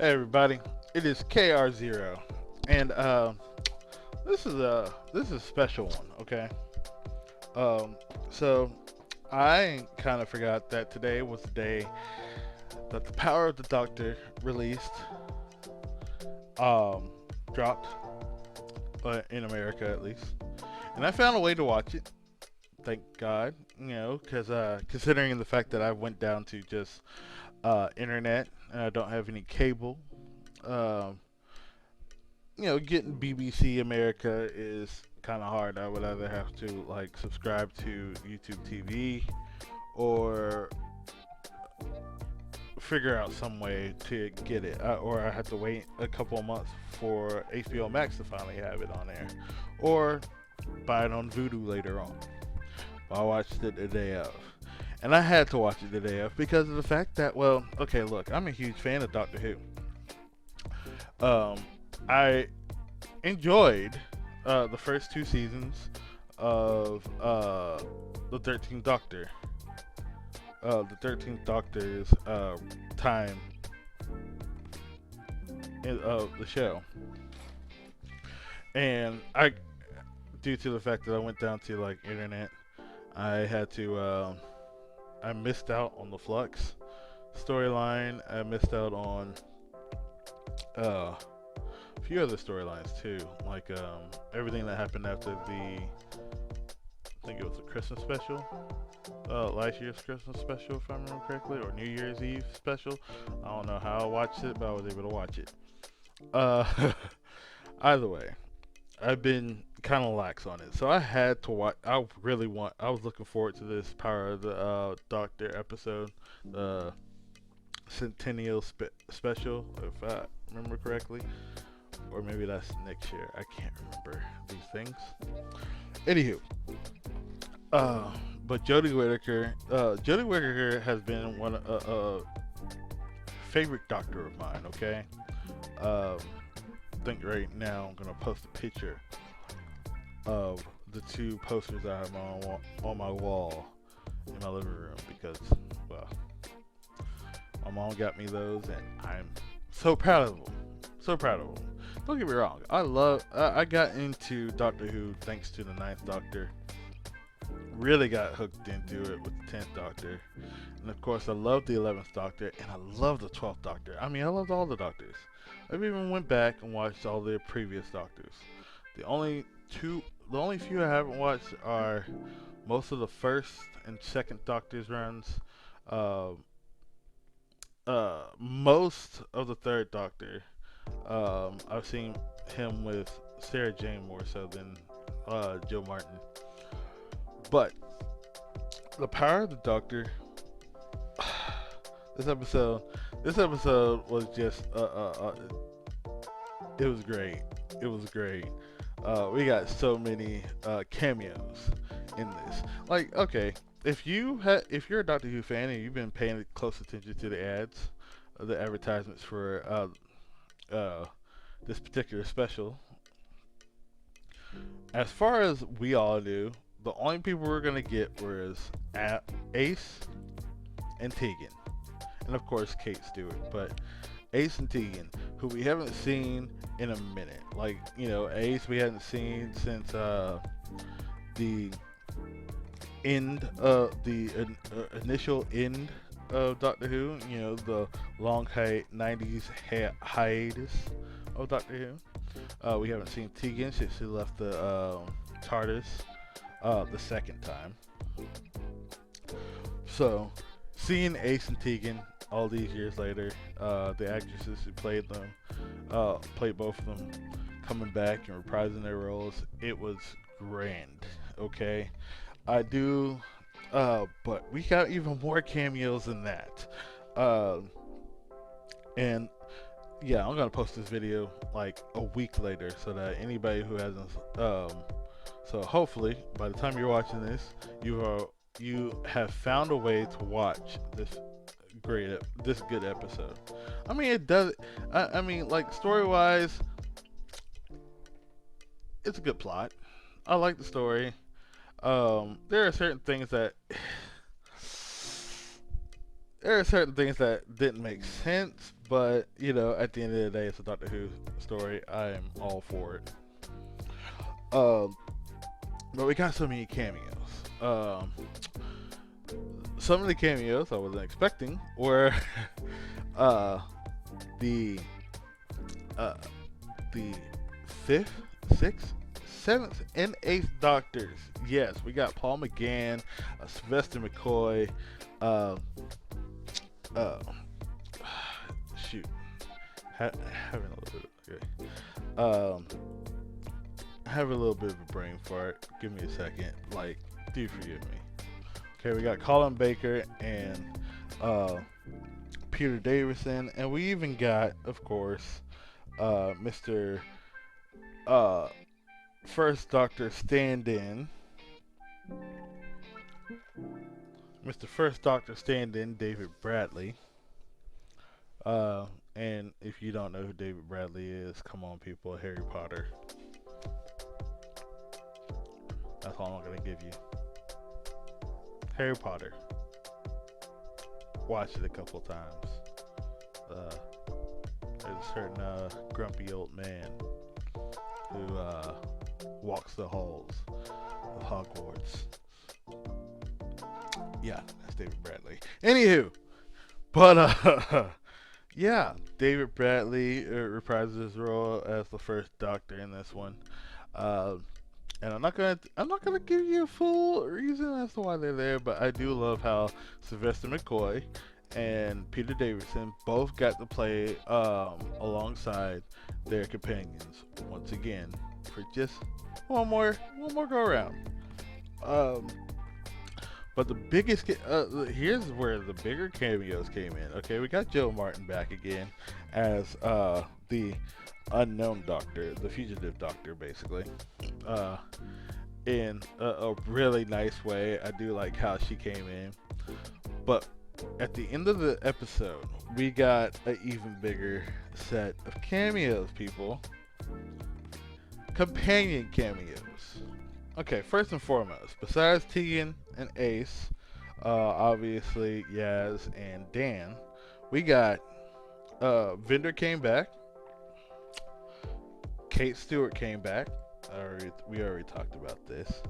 Hey everybody, it is KR0, and this is a special one. Okay, um, so I kind of forgot that today was the day that the Power of the Doctor released, um, dropped, in America at least, and I found a way to watch it. Thank God, because considering the fact that I went down to just internet and I don't have any cable. Um, Getting BBC America is kind of hard. I would either have to like subscribe to YouTube TV or figure out some way to get it, or I have to wait a couple of months for HBO Max to finally have it on there, or buy it on Vudu later on. But I watched it the day of. And I had to watch it the day of because of the fact that, well, okay, look, I'm a huge fan of Doctor Who. I enjoyed the first two seasons of the 13th Doctor. The 13th Doctor's time of the show. And due to the fact that I went down to like internet, I had to, I missed out on the Flux storyline. I missed out on a few other storylines too, like everything that happened after I think it was a Christmas special, last year's Christmas special, if I remember correctly, or New Year's Eve special. I don't know how I watched it, but I was able to watch it. Uh, Either way, I've been kind of lax on it, so I had to watch. I was looking forward to this Power of the Doctor episode, the Centennial special, if I remember correctly, or maybe that's next year. I can't remember these things. Anywho, but Jodie Whittaker has been one favorite Doctor of mine. Okay, I think right now I'm gonna post a picture of the two posters I have on my wall in my living room because, well, my mom got me those, and I'm so proud of them. So proud of them. Don't get me wrong. I got into Doctor Who thanks to the Ninth Doctor. Really got hooked into it with the 10th Doctor. And of course, I love the 11th Doctor, and I love the 12th Doctor. I mean, I loved all the Doctors. I've even went back and watched all the previous Doctors. The only few I haven't watched are most of the first and second Doctor's runs. Uh, Most of the third Doctor. I've seen him with Sarah Jane more so than Joe Martin. But the Power of the Doctor. This episode, this episode was just it was great. It was great. We got so many cameos in this. Like, okay, if you're a Doctor Who fan and you've been paying close attention to the ads, the advertisements for this particular special, as far as we all knew, the only people we were gonna get was Ace and Tegan, and of course Kate Stewart. But Ace and Tegan, who we haven't seen in a minute. Like, Ace we hadn't seen since the initial end of Doctor Who. The long 90s hiatus of Doctor Who. We haven't seen Tegan since she left the TARDIS the second time. So, seeing Ace and Tegan all these years later, the actresses who played them, played both of them, coming back and reprising their roles, it was grand. Okay, I do, but we got even more cameos than that. And yeah, I'm gonna post this video like a week later so that anybody who hasn't, so hopefully by the time you're watching this, you have found a way to watch this good episode. I mean, it does. I mean, like, story wise, it's a good plot. I like the story. There are certain things that there are certain things that didn't make sense, but you know, at the end of the day, it's a Doctor Who story. I am all for it. Um, but we got so many cameos. Um, some of the cameos I wasn't expecting were uh, the uh, the fifth, sixth, seventh, and eighth Doctors. Yes, we got Paul McGann, Sylvester McCoy. Uh, uh, shoot, having a little bit. Okay. Have a little bit of a brain fart. Give me a second. Like, do forgive me. Okay, we got Colin Baker and Peter Davison, and we even got, of course, Mr. First Doctor stand-in. Mr. First Doctor stand-in, David Bradley. And if you don't know who David Bradley is, come on, people, Harry Potter. That's all I'm gonna give you. Harry Potter. Watch it a couple times. There's a certain grumpy old man who walks the halls of Hogwarts. Yeah, that's David Bradley. Anywho, but yeah, David Bradley reprises his role as the first Doctor in this one. And I'm not gonna give you a full reason as to why they're there, but I do love how Sylvester McCoy and Peter Davison both got to play alongside their companions once again for just one more go around. But the biggest here's where the bigger cameos came in. Okay, we got Joe Martin back again as the unknown Doctor, the fugitive Doctor, basically. In a really nice way. I do like how she came in. But at the end of the episode, we got an even bigger set of cameos, people. Companion cameos. Okay, first and foremost, besides Tegan and Ace, obviously Yaz and Dan, we got Vendor came back. Kate Stewart came back. We already talked about this.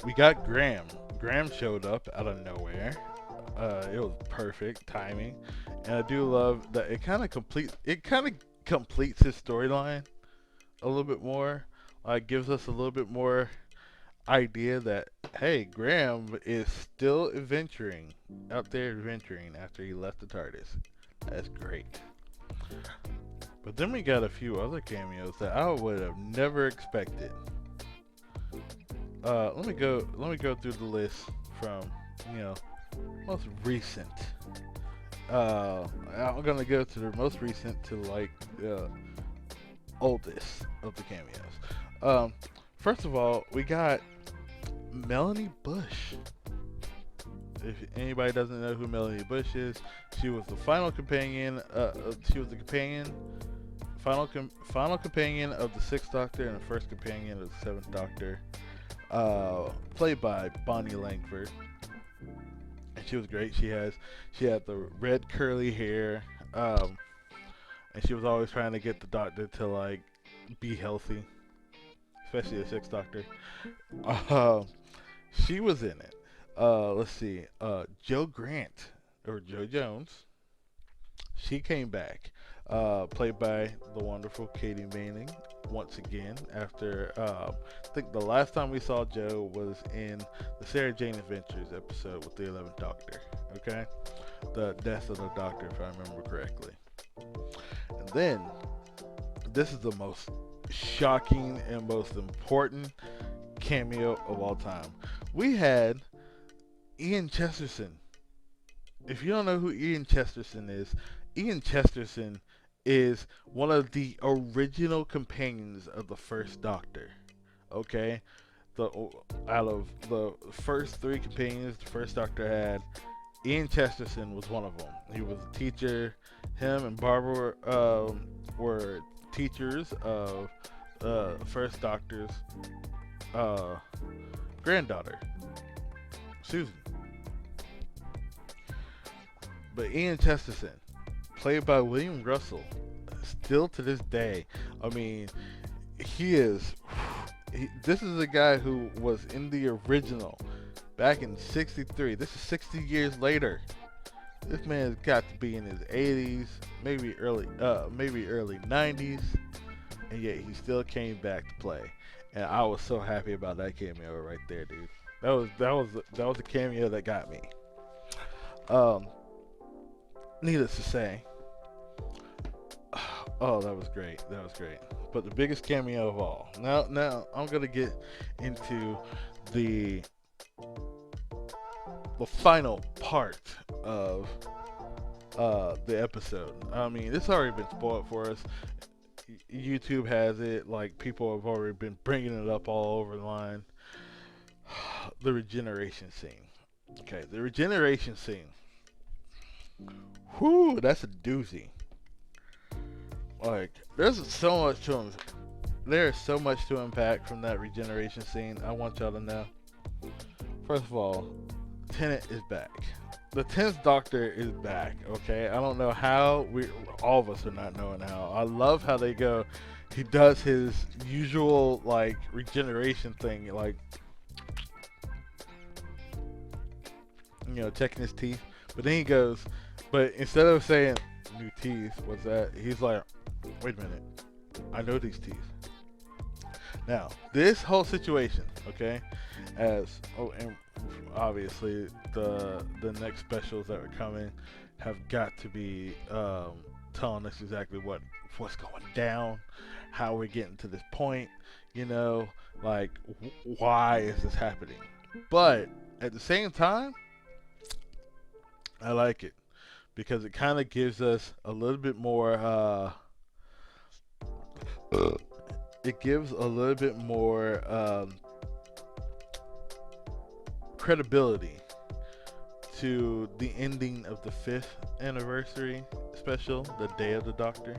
We got Graham. Graham showed up out of nowhere. It was perfect timing, and I do love that it kind of completes his storyline a little bit more. Gives us a little bit more idea that, hey, Graham is still adventuring out there after he left the TARDIS. That's great. But then we got a few other cameos that I would have never expected. Let me go through the list from, most recent. I'm gonna go to the most recent to oldest of the cameos. First of all, we got Melanie Bush. If anybody doesn't know who Melanie Bush is, she was the final companion. She was the final companion of the Sixth Doctor and the first companion of the Seventh Doctor, played by Bonnie Langford. And she was great. She had the red curly hair, and she was always trying to get the Doctor to be healthy, especially the Sixth Doctor. She was in it. Let's see. Jo Grant, or Jo Jones, she came back, played by the wonderful Katie Manning once again. After I think the last time we saw Jo was in the Sarah Jane Adventures episode with the 11th Doctor. Okay, the Death of the Doctor, if I remember correctly. And then this is the most shocking and most important cameo of all time. We had Ian Chesterton. If you don't know who Ian Chesterton is one of the original companions of the first Doctor. Okay? Out of the first three companions the first Doctor had, Ian Chesterton was one of them. He was a teacher. Him and Barbara were teachers of first Doctor's granddaughter, Susan. But Ian Chesterton, played by William Russell, still to this day, I mean, he is. This is a guy who was in the original back in '63. This is 60 years later. This man's got to be in his 80s, maybe early 90s, and yet he still came back to play. And I was so happy about that cameo right there, dude. That was a cameo that got me. Needless to say, oh, that was great. That was great. But the biggest cameo of all. Now I'm gonna get into the final part of the episode. I mean, it's already been spoiled for us. YouTube has it. Like, people have already been bringing it up all over the line. The regeneration scene. Okay, the regeneration scene. Whew, that's a doozy. Like, there's so much to unpack from that regeneration scene. I want y'all to know. First of all, Tennant is back. The 10th Doctor is back, okay? I don't know how. All of us are not knowing how. I love how they go. He does his usual, like, regeneration thing, like, you know, checking his teeth. But then he goes, but instead of saying, new teeth, what's that? He's like, wait a minute. I know these teeth. Now, this whole situation, okay, and obviously the next specials that are coming have got to be telling us exactly what's going down, how we're getting to this point, you know, like, why is this happening? But at the same time, I like it because it kind of gives us a little bit more it gives a little bit more credibility to the ending of the 5th anniversary special, The Day of the Doctor,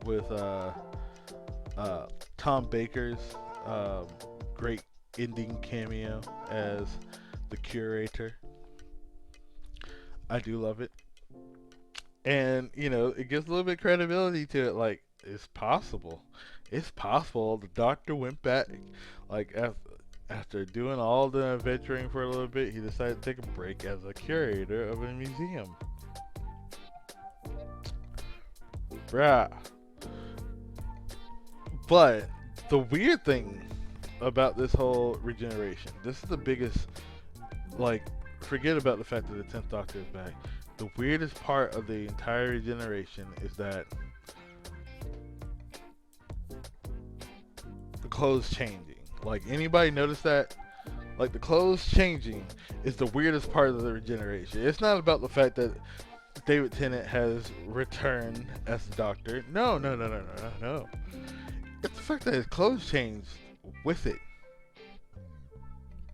with Tom Baker's great ending cameo as the curator. I do love it. And, you know, it gives a little bit of credibility to it. Like, it's possible. It's possible the Doctor went back, like, after doing all the adventuring for a little bit, he decided to take a break as a curator of a museum. Bruh. But the weird thing about this whole regeneration, this is the biggest, like, forget about the fact that the 10th Doctor is back. The weirdest part of the entire regeneration is that the clothes changing. Like, anybody notice that? Like, the clothes changing is the weirdest part of the regeneration. It's not about the fact that David Tennant has returned as the Doctor. No. It's the fact that his clothes changed with it.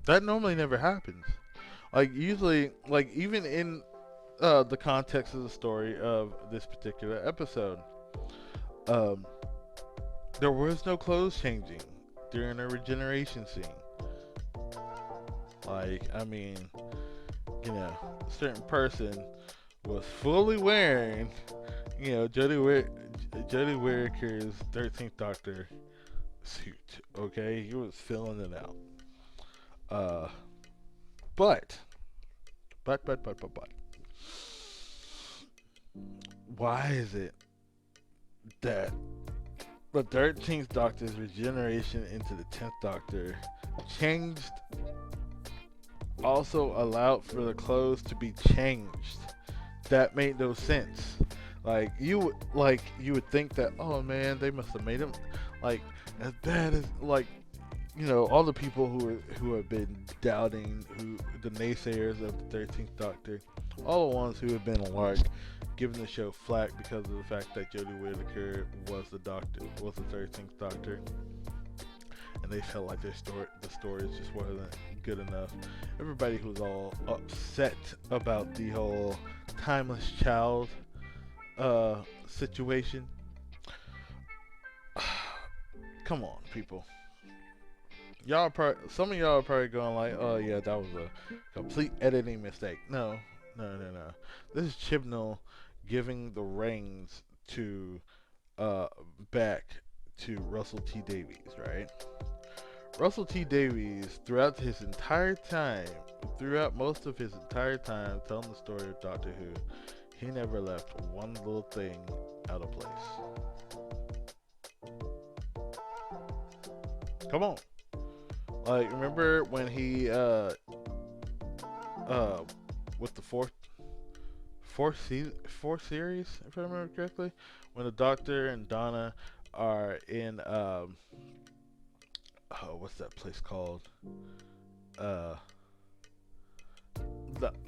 That normally never happens. Like, usually, like, even in the context of the story of this particular episode, there was no clothes changing during a regeneration scene. Like, I mean, you know, a certain person was fully wearing, you know, Jodie Whittaker's 13th Doctor suit, okay? He was filling it out. But, why is it that the 13th Doctor's regeneration into the 10th Doctor changed, also allowed for the clothes to be changed? That made no sense. Like, you would think that, oh man, they must have made him, like, as bad as, like, you know, all the people who have been doubting, the naysayers of the 13th Doctor, all the ones who have been, like, giving the show flack because of the fact that Jodie Whittaker was the 13th Doctor, and they felt like the stories just wasn't good enough. Everybody who was all upset about the whole Timeless Child situation. Come on, people. some of y'all are probably going like, oh yeah, that was a complete editing mistake. No, no. This is Chibnall giving the reins to uh back to Russell T Davies, right? Russell T Davies, throughout most of his entire time telling the story of Doctor Who, he never left one little thing out of place. Come on. Like, remember when he with the fourth series, if I remember correctly, when the Doctor and Donna are in oh, what's that place called? Uh,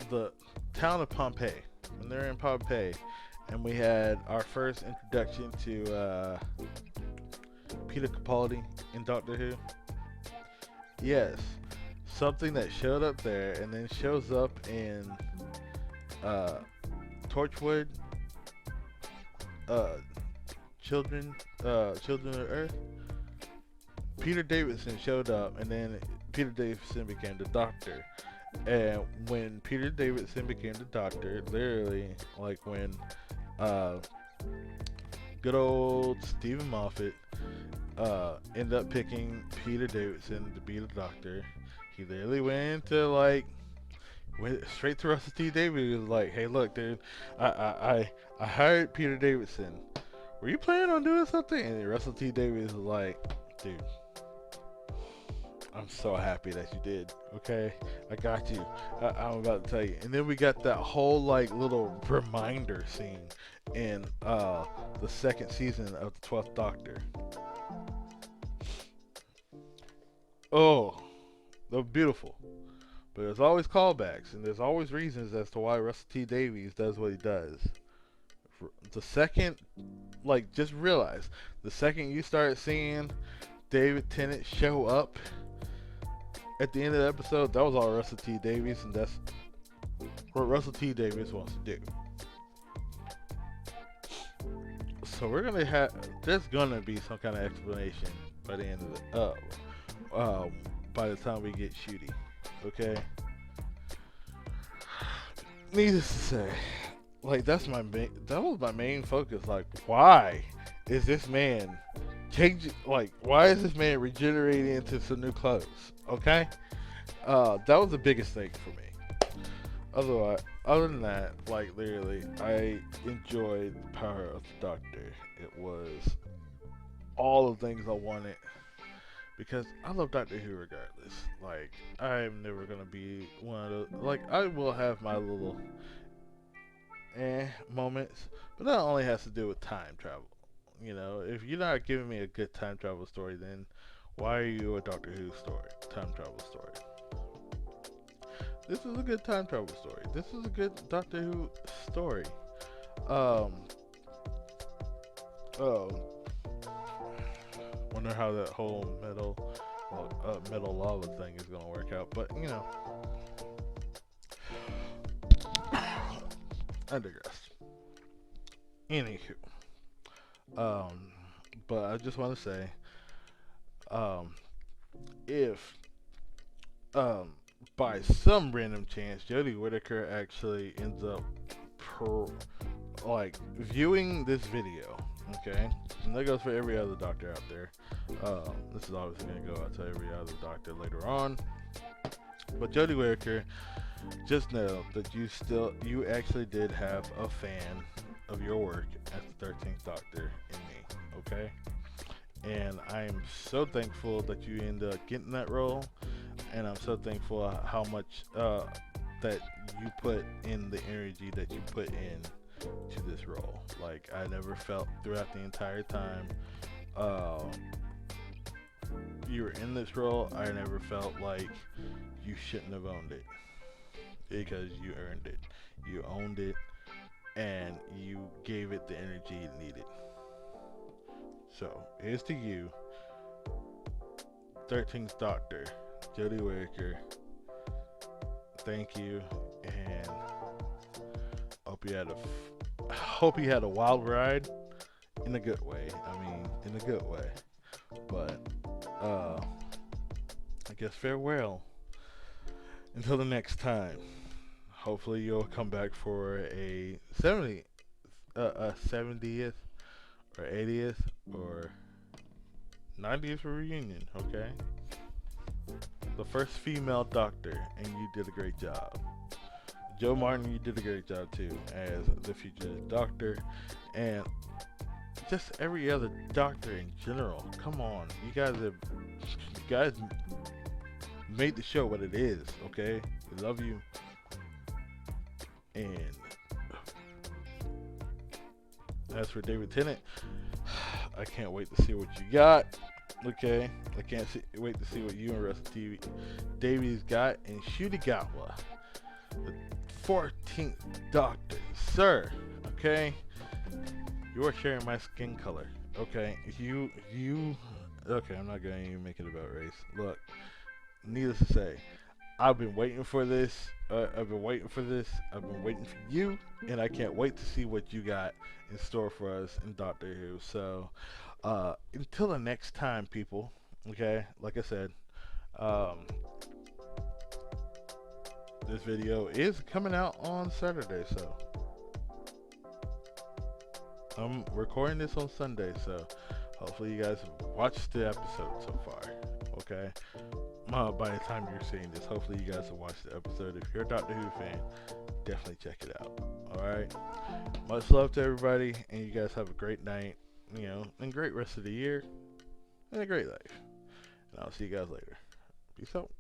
the town of Pompeii. When they're in Pompeii, and we had our first introduction to Peter Capaldi in Doctor Who. Yes, something that showed up there and then shows up in Torchwood, uh, Children of Earth. Peter Davison showed up, and then Peter Davison became the Doctor. And when Peter Davison became the Doctor, literally, like when good old Stephen Moffat ended up picking Peter Davison to be the Doctor, he literally went straight to Russell T Davies. He was like, "Hey, look, dude, I hired Peter Davison. Were you planning on doing something?" And Russell T Davies was like, "Dude, I'm so happy that you did. Okay, I got you. I'm about to tell you." And then we got that whole like little reminder scene in the second season of the 12th Doctor. Oh, they're beautiful. But there's always callbacks, and there's always reasons as to why Russell T Davies does what he does. The second, like, just realize, the second you start seeing David Tennant show up at the end of the episode, that was all Russell T Davies, and that's what Russell T Davies wants to do. So there's gonna be some kind of explanation by the end of by the time we get Shooty, okay? Needless to say, like that was my main focus. Like, why is this man changing? Like, why is this man regenerating into some new clothes? Okay, that was the biggest thing for me. Other than that, like literally, I enjoyed the power of the Doctor. It was all the things I wanted. Because I love Doctor Who regardless. Like, I'm never gonna be one of those. Like, I will have my little moments, but that only has to do with time travel. You know, if you're not giving me a good time travel story, then why are you a Doctor Who time travel story? This is a good time travel story. This is a good Doctor Who story. Wonder how that whole metal lava thing is gonna work out, but you know, I digress. Anywho, but I just want to say, if by some random chance Jodie Whittaker actually ends up viewing this video, okay, and that goes for every other Doctor out there. This is obviously going to go out to every other Doctor later on, but Jodie Whittaker, just know that you actually did have a fan of your work as the 13th Doctor in me, okay? And I'm so thankful that you ended up getting that role, and I'm so thankful how much that you put in the energy that you put in to this role. Like, I never felt throughout the entire time you were in this role, I never felt like you shouldn't have owned it, because you earned it, you owned it, and you gave it the energy it needed. So here's to you, 13th Doctor, Jodie Whittaker. Thank you, and hope you had a wild ride in a good way. I mean, in a good way. But guess farewell. Until the next time. Hopefully you'll come back for a 70th or 80th or 90th reunion, okay? The first female doctor, and you did a great job. Joe Martin, you did a great job too as the future doctor, and just every other doctor in general. Come on, you guys made the show what it is, okay? We love you, and as for David Tennant, I can't wait to see what you got. Okay, I can't wait to see what you and Russ Davies got in Shutigawa, the 14th Doctor, sir. Okay, you are sharing my skin color. Okay, you. Okay, I'm not gonna even make it about race. Look, needless to say, I've been waiting for this. I've been waiting for this. I've been waiting for you, and I can't wait to see what you got in store for us in Doctor Who. So, until the next time, people. Okay, like I said, this video is coming out on Saturday, so I'm recording this on Sunday. So, hopefully, you guys have watched the episode so far. Okay. By the time you're seeing this, hopefully you guys have watched the episode. If you're a Doctor Who fan, definitely check it out. Alright? Much love to everybody, and you guys have a great night, and great rest of the year, and a great life. And I'll see you guys later. Peace out.